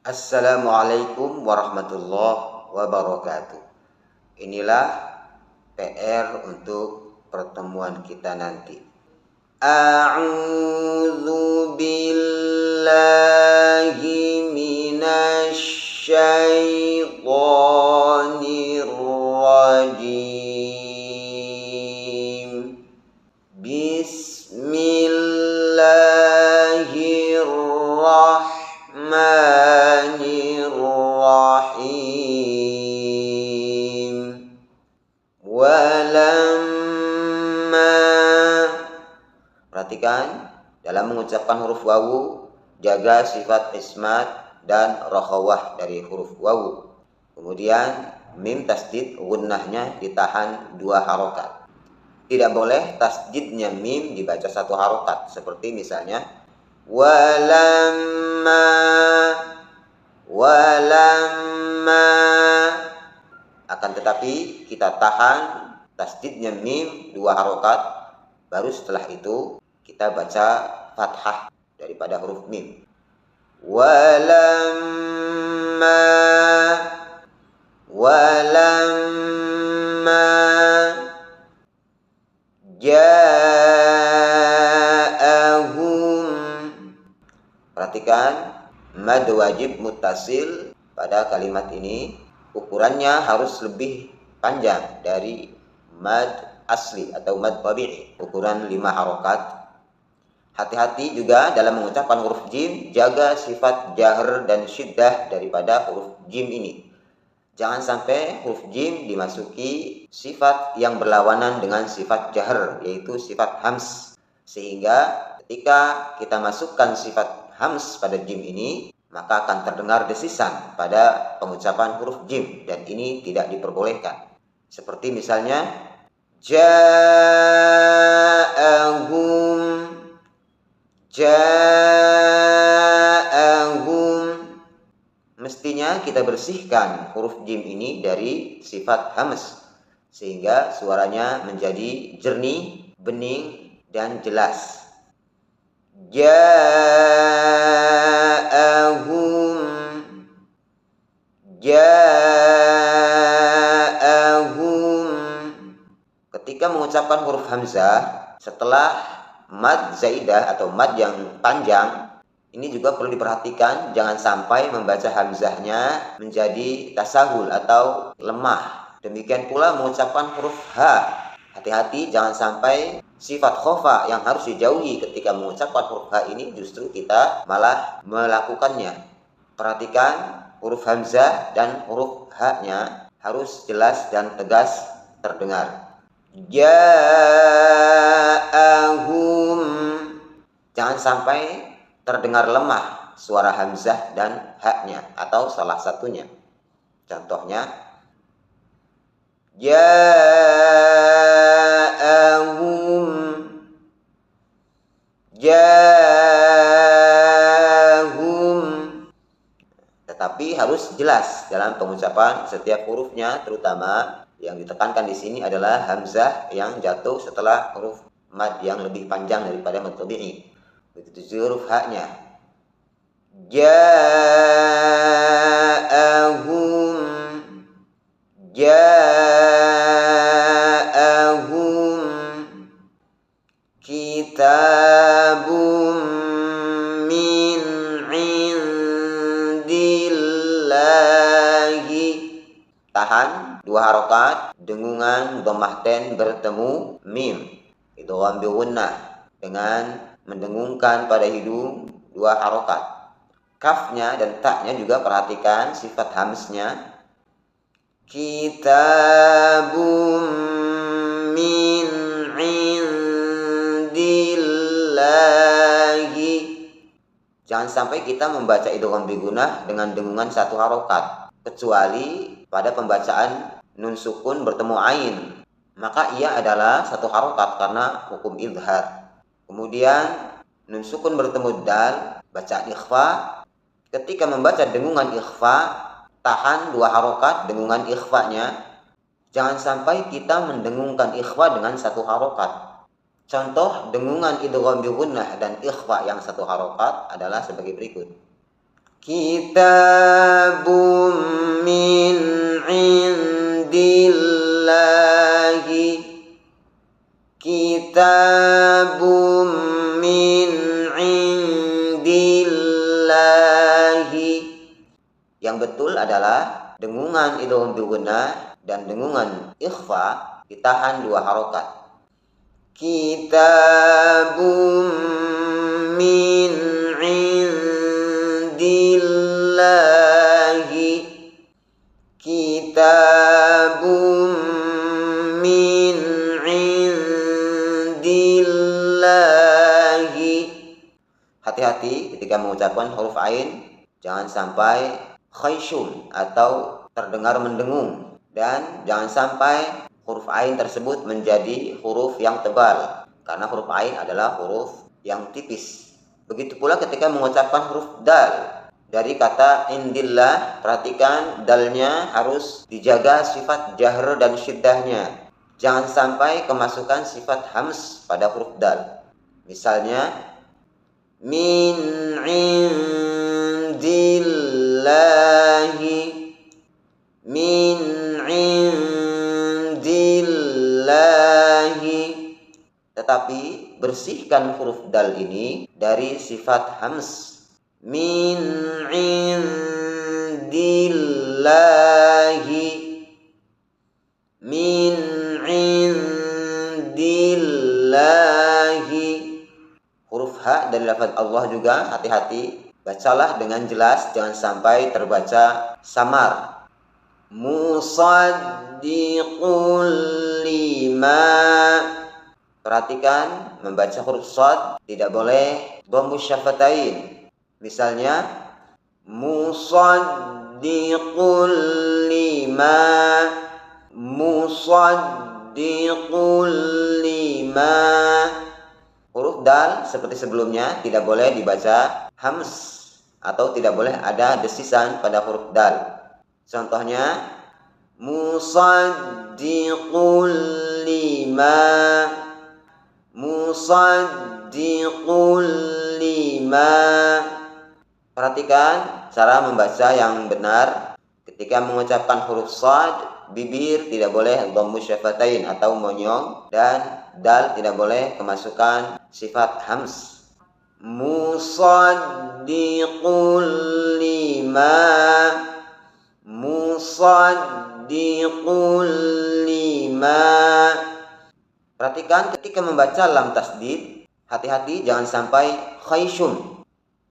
Assalamualaikum warahmatullahi wabarakatuh. Inilah PR untuk pertemuan kita nanti. A'udzu billahi minasy syaithanir rajim. Bismillahirrahmanirrahim. Walamma. Perhatikan dalam mengucapkan huruf wawu, jaga sifat ismat dan rokhawah dari huruf wawu. Kemudian mim tasdid gunnahnya ditahan 2 harokat. Tidak boleh tasdidnya mim dibaca 1 harokat, seperti misalnya walamma. Akan tetapi kita tahan tasdidnya mim 2 harokat, baru setelah itu kita baca fathah daripada huruf mim. Walamma ja'ahum. Perhatikan mad wajib muttasil pada kalimat ini ukurannya harus lebih panjang dari mad asli atau mad tabi'i, ukuran 5 harokat. Hati-hati juga dalam mengucapkan huruf jim, jaga sifat jahr dan syiddah daripada huruf jim ini. Jangan sampai huruf jim dimasuki sifat yang berlawanan dengan sifat jahr, yaitu sifat hams. Sehingga ketika kita masukkan sifat hams pada jim ini, maka akan terdengar desisan pada pengucapan huruf jim, dan ini tidak diperbolehkan. Seperti misalnya ja'ahum. Mestinya kita bersihkan huruf jim ini dari sifat hams sehingga suaranya menjadi jernih, bening, dan jelas. Ja'ahum. Ketika mengucapkan huruf hamzah setelah mad zaidah atau mad yang panjang, ini juga perlu diperhatikan, jangan sampai membaca hamzahnya menjadi tasahul atau lemah. Demikian pula mengucapkan huruf ha. Hati-hati jangan sampai sifat khofa yang harus dijauhi ketika mengucapkan huruf ha ini justru kita malah melakukannya. Perhatikan huruf hamzah dan huruf ha-nya harus jelas dan tegas terdengar. Ja'ahum. Jangan sampai terdengar lemah suara hamzah dan ha-nya atau salah satunya. Contohnya ja'ahum. Tetapi harus jelas dalam pengucapan setiap hurufnya, terutama yang ditekankan di sini adalah hamzah yang jatuh setelah huruf mad yang lebih panjang daripada mad tabi'i. Begitu huruf ha-nya. Ja'ahum kitabum min indillahi. Tahan 2 harokat, dengungan dhammah ten bertemu mim, idgham bi gunnah dengan mendengungkan pada hidung 2 harokat. Kafnya dan taknya juga perhatikan sifat hamsnya. Kitabum min indillahi. Jangan sampai kita membaca idgham bi gunnah dengan dengungan 1 harokat, kecuali pada pembacaan nun sukun bertemu ain, maka ia adalah 1 harokat karena hukum idhar. Kemudian nun sukun bertemu dal, bacaan ikhfa. Ketika membaca dengungan ikhfa, tahan 2 harokat dengungan ikhfanya. Jangan sampai kita mendengungkan ikhfa dengan 1 harokat. Contoh dengungan idgham bi gunnah dan ikhfa yang 1 harokat adalah sebagai berikut. Kitabum min indillahi. Kitabum min indillahi. Yang betul adalah dengungan idgham bil gunnah dan dengungan ikhfa ditahan 2 harokat. Kitabum min indillahi. Kitabum min indillahi. Hati-hati ketika mengucapkan huruf ain, jangan sampai khayshum atau terdengar mendengung, dan jangan sampai huruf ain tersebut menjadi huruf yang tebal, karena huruf ain adalah huruf yang tipis. Begitu pula ketika mengucapkan huruf dal dari kata indillah, perhatikan dalnya harus dijaga sifat jahr dan syiddahnya. Jangan sampai kemasukan sifat hams pada huruf dal. Misalnya min indillahi, min indillahi. Tetapi bersihkan huruf dal ini dari sifat hams. Min indillahi, min indillahi. Huruf H dari lafaz Allah juga hati-hati, bacalah dengan jelas, jangan sampai terbaca samar. Musaddiqul lima. Perhatikan membaca huruf shad tidak boleh dhammus syafatain. Misalnya musaddiqul lima, musaddiqul lima. Huruf dal seperti sebelumnya tidak boleh dibaca hams atau tidak boleh ada desisan pada huruf dal. Contohnya musaddiqul lima, musaddiqul lima. Perhatikan cara membaca yang benar. Ketika mengucapkan huruf shad, bibir tidak boleh dhammus syafatain atau monyong, dan dal tidak boleh kemasukan sifat hams. Musaddiqul lima, musaddiqul lima. Perhatikan ketika membaca lam tasdid, hati-hati jangan sampai khayshum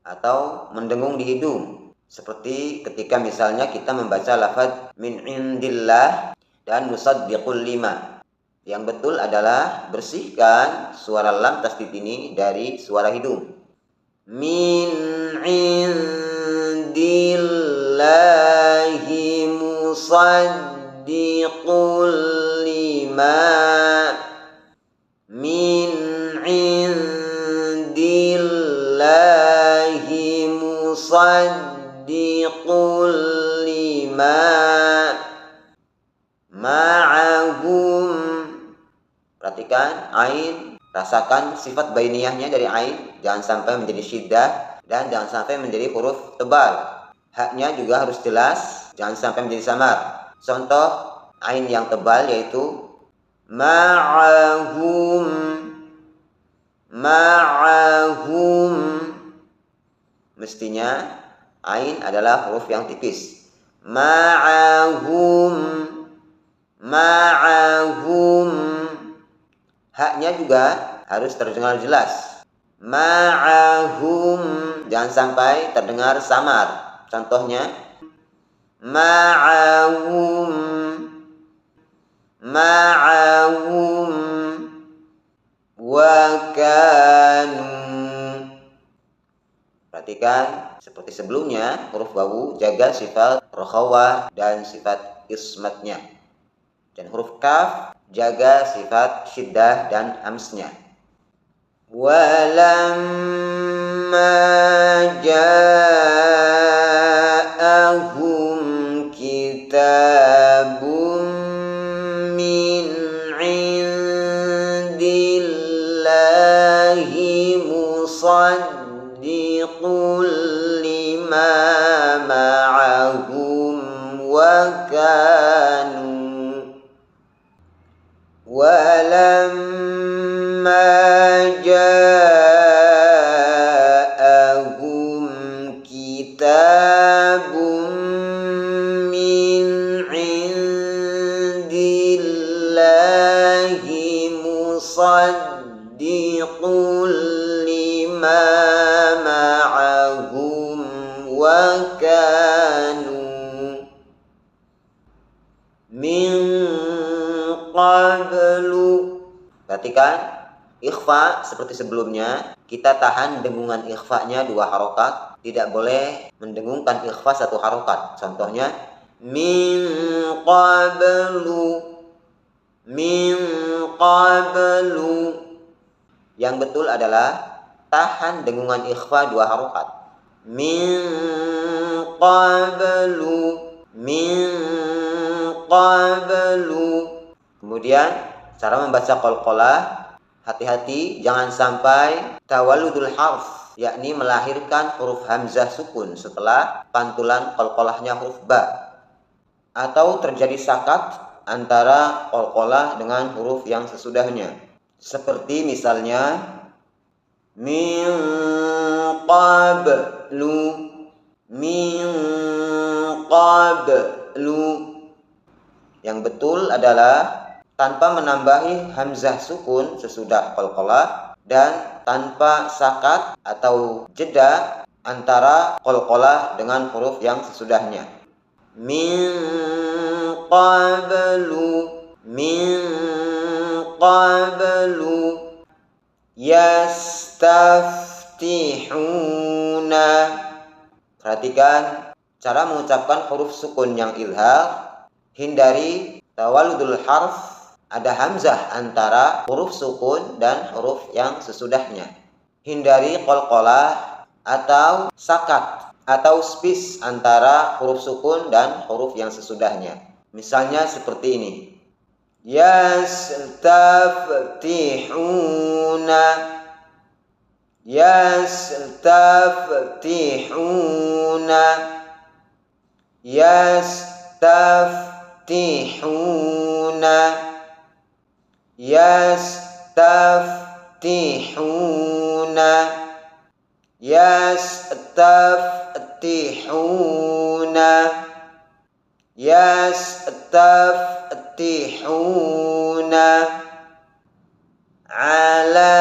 atau mendengung di hidung. Seperti ketika misalnya kita membaca lafaz min indillah dan musaddiqul lima. Yang betul adalah bersihkan suara lam tasdid ini dari suara hidung. Min indillahi musaddiqul lima, min indillahi musaddiqul lima. Ma'ahum. Perhatikan ain, rasakan sifat bainiyahnya dari ain, jangan sampai menjadi syiddah dan jangan sampai menjadi huruf tebal. Haknya juga harus jelas, jangan sampai menjadi samar. Contoh ain yang tebal yaitu ma'ahum, ma'ahum. Mestinya ain adalah huruf yang tipis. Ma'ahum, ma'ahum. Haknya juga harus terdengar jelas. Ma'ahum, jangan sampai terdengar samar. Contohnya ma'ahum, ma'ahum wa kanu. Perhatikan seperti sebelumnya, huruf wawu jaga sifat rokhawah dan sifat ismatnya, dan huruf kaf jaga sifat syiddah dan hamsnya. Walamma ja'ahum kitabun min indillahi musaddiqul lima kitabun min indillahi musaddiqun lima ma'ahum wa kanu min qablu. Perhatikan ikhfa seperti sebelumnya, kita tahan dengungan ikhfanya 2 harokat, tidak boleh mendengungkan ikhfa 1 harokat. Contohnya min qablu, min qablu. Yang betul adalah tahan dengungan ikhfa 2 harokat. Min qablu, min qablu. Kemudian cara membaca qalqalah, hati-hati jangan sampai tawalludul harf, yakni melahirkan huruf hamzah sukun setelah pantulan qalqalahnya huruf ba, atau terjadi sakat antara qalqalah dengan huruf yang sesudahnya. Seperti misalnya min qablu, min qablu. Yang betul adalah tanpa menambahi hamzah sukun sesudah qalqalah dan tanpa sakat atau jeda antara qalqalah dengan huruf yang sesudahnya. Min qablu, min qablu yastaftihuna. Perhatikan cara mengucapkan huruf sukun yang ilhaq, hindari tawalludul harf, ada hamzah antara huruf sukun dan huruf yang sesudahnya. Hindari qalqalah atau sakat atau space antara huruf sukun dan huruf yang sesudahnya. Misalnya seperti ini. Yastaftihuna, yastaftihuna, yastaftihuna, yastaftihuna, yastaftihuna, yastaftihuna alalladzina.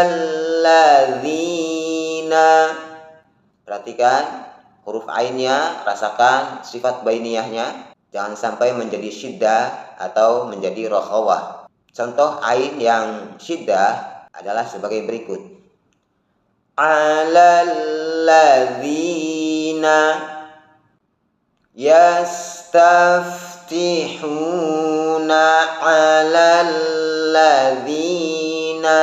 Perhatikan huruf ainnya, rasakan sifat bainiyahnya, jangan sampai menjadi syiddah atau menjadi rokhawah. Contoh ain yang syiddah adalah sebagai berikut. Alalladzina yastaftihuna alalladzina,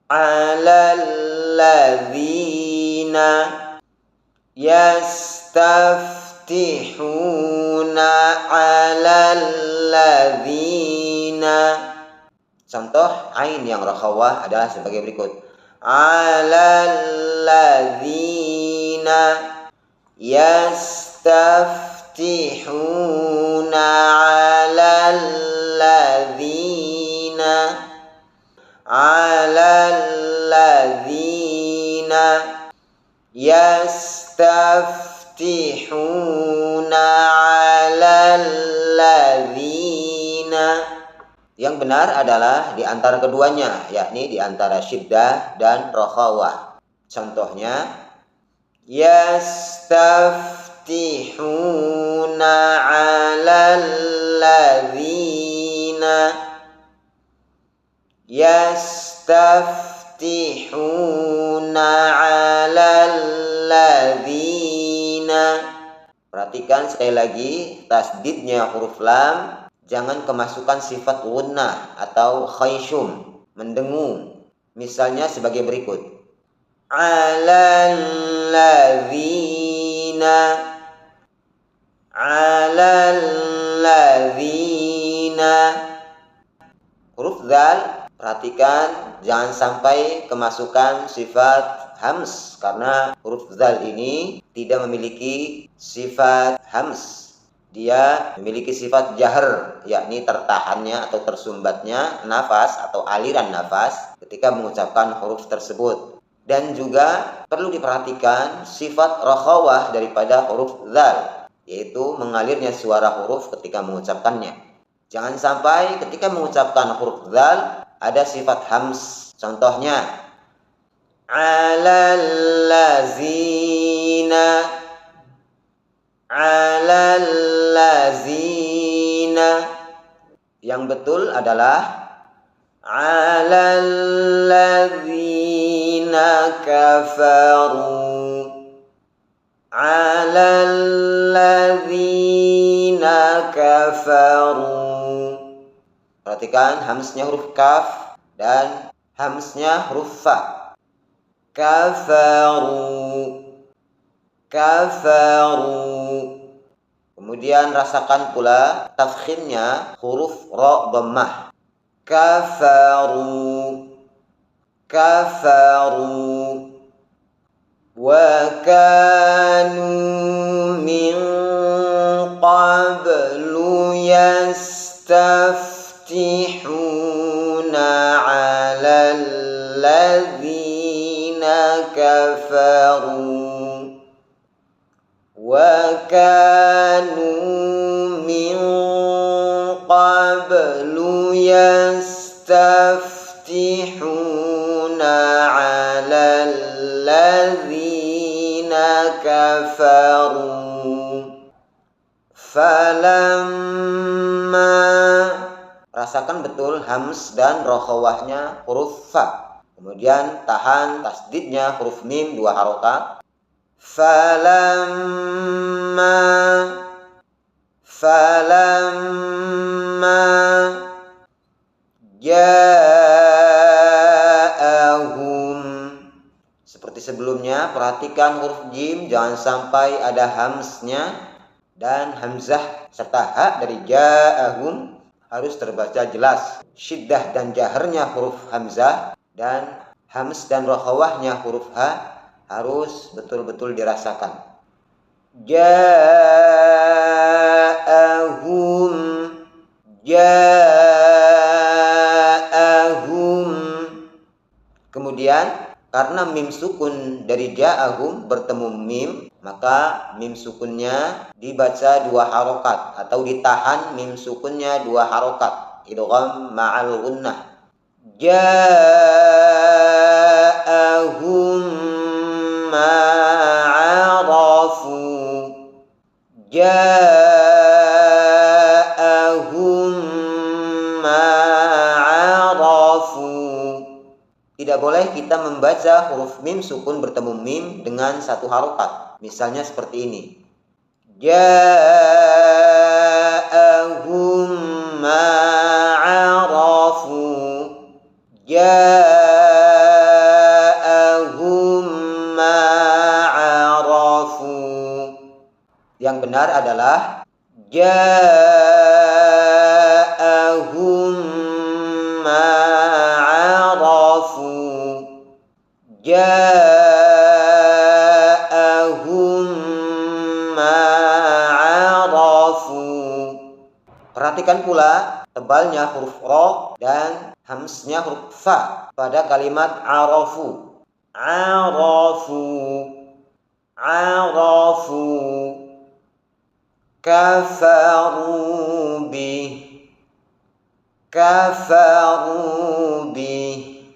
alalladzina yastaftihuna alalladzina. Contoh ain yang rakhawah adalah sebagai berikut. Alalladzina yastaftihuna alalladzina, alalladzina yastaftihuna alalladzina. Yang benar adalah di antara keduanya, yakni di antara syiddah dan rokhawah. Contohnya yastaftihuna alalladzina, yastaftihuna alalladzina. Perhatikan sekali lagi tasdidnya huruf lam, jangan kemasukan sifat gunnah atau khayshum, mendengung. Misalnya sebagai berikut. Alalladzina, alalladzina. Huruf dzal, perhatikan jangan sampai kemasukan sifat hams, karena huruf dzal ini tidak memiliki sifat hams. Dia memiliki sifat jahr, yakni tertahannya atau tersumbatnya nafas atau aliran nafas ketika mengucapkan huruf tersebut. Dan juga perlu diperhatikan sifat rakhawah daripada huruf dzal, yaitu mengalirnya suara huruf ketika mengucapkannya. Jangan sampai ketika mengucapkan huruf dzal ada sifat hams. Contohnya, alallazina, alallazina. Yang betul adalah alallazina kafaru, alallazina kafaru. Perhatikan hamsnya huruf kaf dan hamsnya huruf fa. Kafaru, kafaru. Kemudian rasakan pula tafkhimnya huruf ra dhammah. Kafaru, kafaru. Wa kanu min qablu yastaftihuna 'alal ladzina kafaru. Wa kanu min qablu yastaftihuna 'alal ladzina kafaru. Falamma, rasakan betul hams dan rokhawahnya huruf fa. Kemudian tahan tasdidnya huruf mim 2 harokat. Falamma, falamma ja'ahum. Seperti sebelumnya, perhatikan huruf jim jangan sampai ada hamsnya, dan hamzah serta ha dari ja'ahum harus terbaca jelas. Syiddah dan jaharnya huruf hamzah dan hams dan rokhawahnya huruf ha harus betul-betul dirasakan. Ja'ahum, ja'ahum. Kemudian karena mim sukun dari ja'ahum bertemu mim, maka mim sukunnya dibaca 2 harokat atau ditahan mim sukunnya 2 harokat, idgham ma'al gunnah. Ja'ahum ma'arafu, ja'ahum ma'arafu. Tidak boleh kita membaca huruf mim sukun bertemu mim dengan 1 harokat. Misalnya seperti ini. Ja'ahum ma'arafu, ja'ahum ma'arafu. Yang benar adalah ja'ahum ma'arafu, ja'ahum ma'arafu. Perhatikan pula tebalnya huruf ra dan hamsnya huruf fa pada kalimat arafu. Arafu, arafu. Kafaru bih, kafaru bih.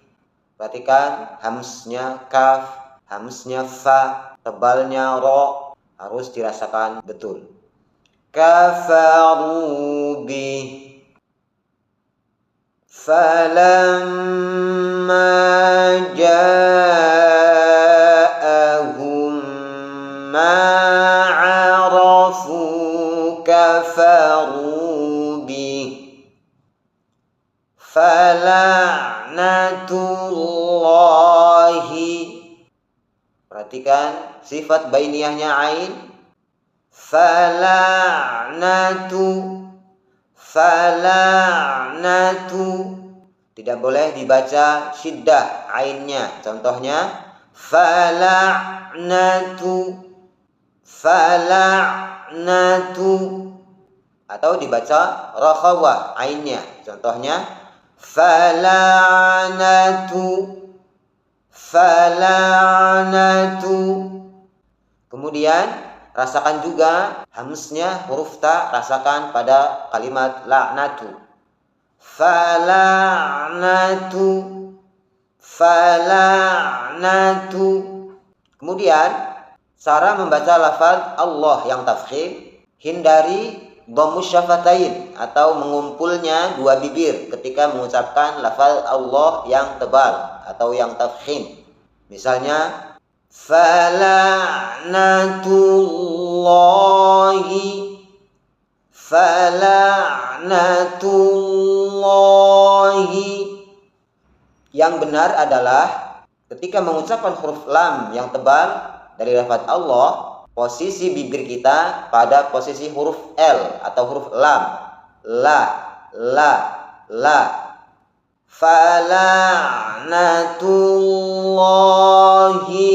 Perhatikan hamsnya kaf, hamsnya fa, tebalnya ra harus dirasakan betul. Kafaru bih. Falamma ja'ahum ma'arafu kafaru bih. Fala'natullahi. Perhatikan sifat bainiyahnya ain. Fala'natu, fala'natu. Tidak boleh dibaca syiddah ainnya. Contohnya fala'natu, fala'natu. Atau dibaca rakhawah ainnya. Contohnya fala'natu, fala'natu. Kemudian rasakan juga hamznya huruf ta, rasakan pada kalimat la'natu. Fala'natu, fala'natu. Kemudian cara membaca lafaz Allah yang tafkhim, hindari dhammus syafatain atau mengumpulnya dua bibir ketika mengucapkan lafaz Allah yang tebal atau yang tafkhim. Misalnya fala'natullahi, fala'natullahi. Yang benar adalah ketika mengucapkan huruf lam yang tebal dari lafaz Allah, posisi bibir kita pada posisi huruf L atau huruf lam. La, la, la. Fala'natullahi,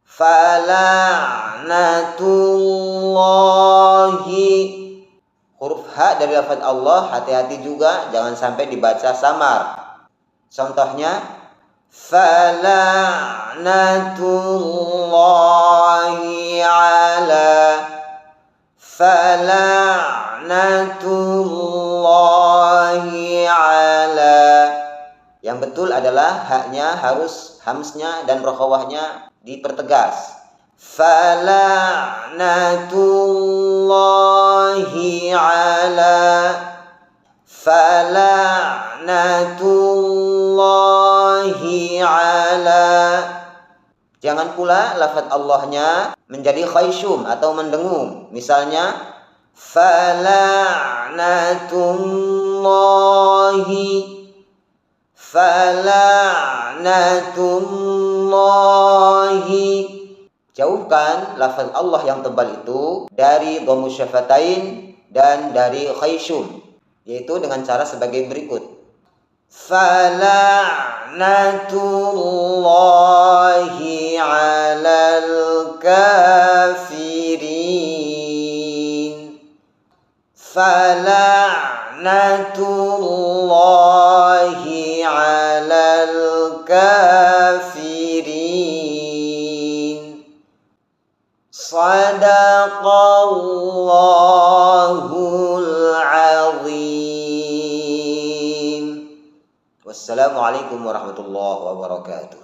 fala'natullahi. Huruf H dari lafaz Allah hati-hati juga, jangan sampai dibaca samar. Contohnya fala'natullahi ala, fala'natullahi ala. Yang betul adalah haknya harus hamznya dan rokhawahnya dipertegas. Fala'natullahi ala, fala'natullahi ala. Jangan pula lafaz Allahnya menjadi khayshum atau mendengung. Misalnya fala'natullahi, fala'natullahi. Jauhkan lafaz Allah yang tebal itu dari dhammus syafatain dan dari khayshum, yaitu dengan cara sebagai berikut. Fala'natullahi 'alal kafirin, fala'natullahi 'alal kafirin. Shadaqallahul azim. Wassalamualaikum warahmatullahi wabarakatuh.